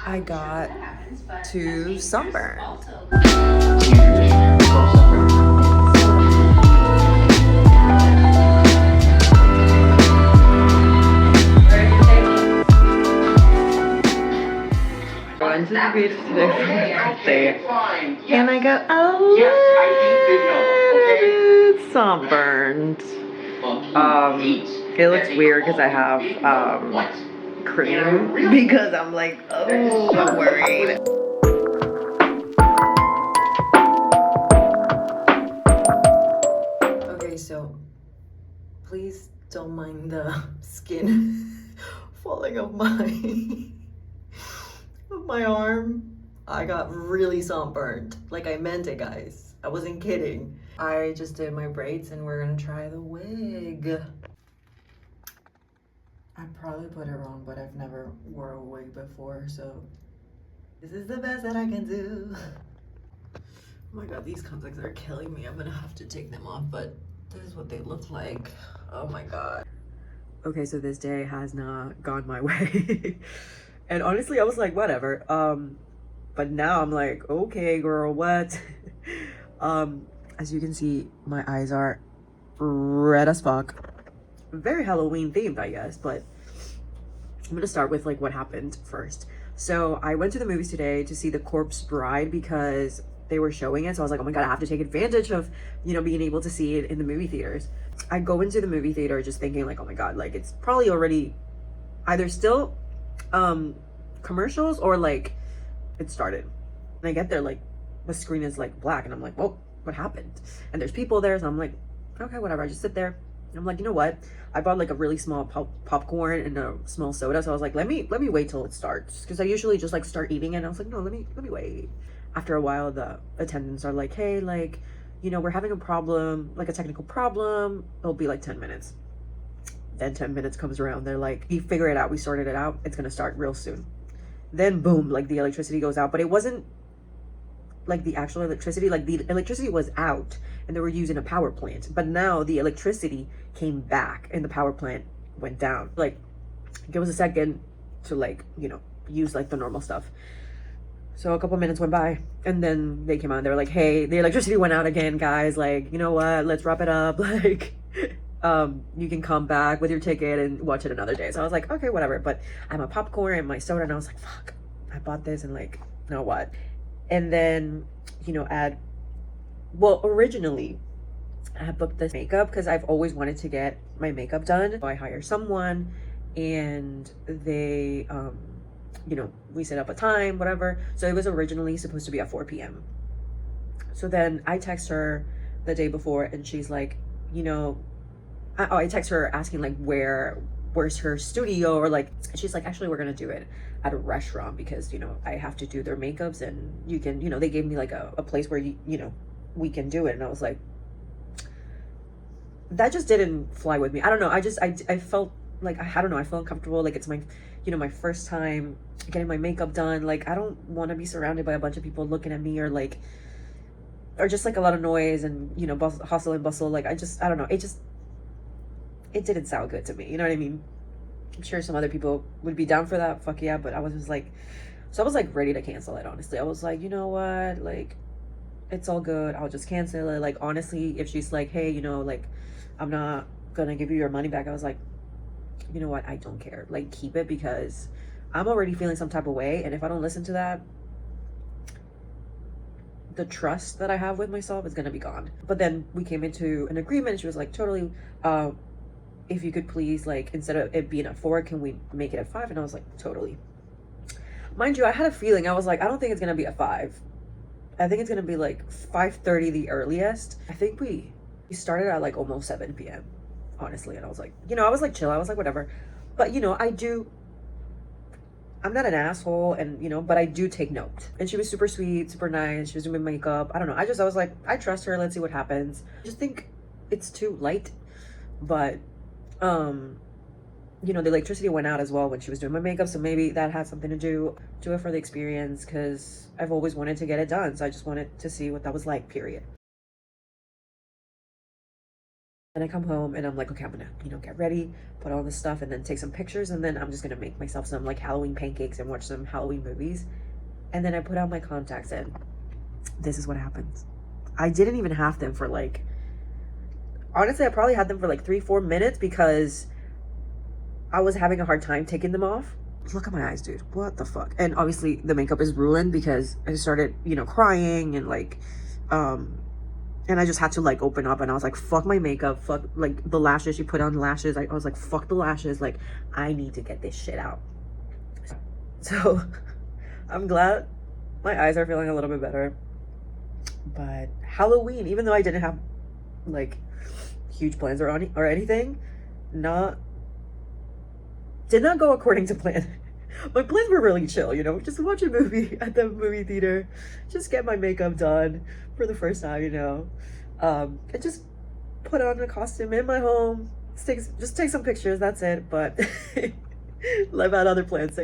I got too sunburned. I went to the beach today for my birthday, and I got a little bit sunburned. It looks weird because I have cream because I'm like, oh, I'm worried. Okay, so please don't mind the skin falling off my arm. I got really sunburned. Like, I meant it, guys. I wasn't kidding. I just did my braids and we're gonna try the wig. I probably put it wrong, but I've never wore a wig before, so this is the best that I can do. Oh my god, these contacts are killing me. I'm gonna have to take them off, but this is what they look like. Oh my god. Okay, so this day has not gone my way. And honestly, I was like, whatever. But now I'm like, okay, girl, what? As you can see, my eyes are red as fuck. Very Halloween themed, I guess, but I'm gonna start with like what happened first. So I went to the movies today to see The Corpse Bride because they were showing it. So I was like, oh my god, I have to take advantage of, you know, being able to see it in the movie theaters. I go into the movie theater just thinking like, oh my god, like it's probably already either still commercials or like it started. And I get there, like the screen is like black and I'm like, whoa, what happened? And there's people there, so I'm like, okay, whatever. I just sit there. I'm like, you know what? I bought like a really small popcorn and a small soda, so I was like, let me wait till it starts, because I usually just like start eating it. And I was like, no, let me wait. After a while, the attendants are like, hey, like, you know, we're having a problem, like a technical problem. It'll be like 10 minutes. Then 10 minutes comes around. They're like, we figure it out. We sorted it out. It's gonna start real soon. Then boom, like the electricity goes out, but it wasn't like the actual electricity. Like the electricity was out and they were using a power plant, but now the electricity came back and the power plant went down. Like, give us a second to like, you know, use like the normal stuff. So a couple minutes went by and then they came out and they were like, hey, the electricity went out again, guys. Like, you know what, let's wrap it up. Like, you can come back with your ticket and watch it another day. So I was like, okay, whatever. But I have my popcorn and my soda and I was like, fuck, I bought this and like, now what? And then, you know, well, originally I had booked this makeup because I've always wanted to get my makeup done. So I hire someone and they, you know, we set up a time, whatever. So it was originally supposed to be at 4 p.m. So then I text her the day before and she's like, you know, I text her asking like where's her studio, or like, she's like, actually we're gonna do it at a restaurant because, you know, I have to do their makeups and you can, you know, they gave me like a place where you know, we can do it. And I was like, that just didn't fly with me. I don't know, I felt like, I don't know, I felt uncomfortable. Like, it's my, you know, my first time getting my makeup done. Like, I don't want to be surrounded by a bunch of people looking at me, or like, or just like a lot of noise and, you know, hustle and bustle. Like, I don't know, it didn't sound good to me, you know what I mean? I'm sure some other people would be down for that, fuck yeah, but I was just like, so I was like ready to cancel it, honestly. I was like, you know what, like, it's all good, I'll just cancel it. Like, honestly, if she's like, hey, you know, like, I'm not gonna give you your money back, I was like, you know what, I don't care, like, keep it, because I'm already feeling some type of way, and if I don't listen to that, the trust that I have with myself is gonna be gone. But then we came into an agreement and she was like, totally, if you could please, like, instead of it being at 4, can we make it at 5? And I was like, totally. Mind you, I had a feeling, I was like, I don't think it's gonna be at 5. I think it's gonna be like 5:30 the earliest. I think we started at like almost 7 p.m. honestly. And I was like, you know, I was like chill, I was like whatever. But, you know, I'm not an asshole, and, you know, but I do take note. And she was super sweet, super nice. She was doing my makeup. I don't know, I was like, I trust her, let's see what happens. I just think it's too light. But you know, the electricity went out as well when she was doing my makeup, so maybe that had something to do it for the experience, because I've always wanted to get it done, so I just wanted to see what that was like, period. Then I come home and I'm like, okay, I'm gonna, get ready, put all this stuff, and then take some pictures, and then I'm just gonna make myself some like Halloween pancakes and watch some Halloween movies. And then I put on my contacts, and this is what happens. I didn't even have them for like, honestly, I probably had them for like 3-4 minutes because I was having a hard time taking them off. Look at my eyes, dude. What the fuck? And obviously the makeup is ruined because I started, crying and like, and I just had to like open up, and I was like, fuck my makeup, fuck like the lashes. She put on lashes. I was like, fuck the lashes. Like, I need to get this shit out. So I'm glad my eyes are feeling a little bit better. But Halloween, even though I didn't have like huge plans or anything, did not go according to plan. My plans were really chill, just watch a movie at the movie theater, just get my makeup done for the first time, and just put on a costume in my home, just take some pictures, that's it. But I've had other plans.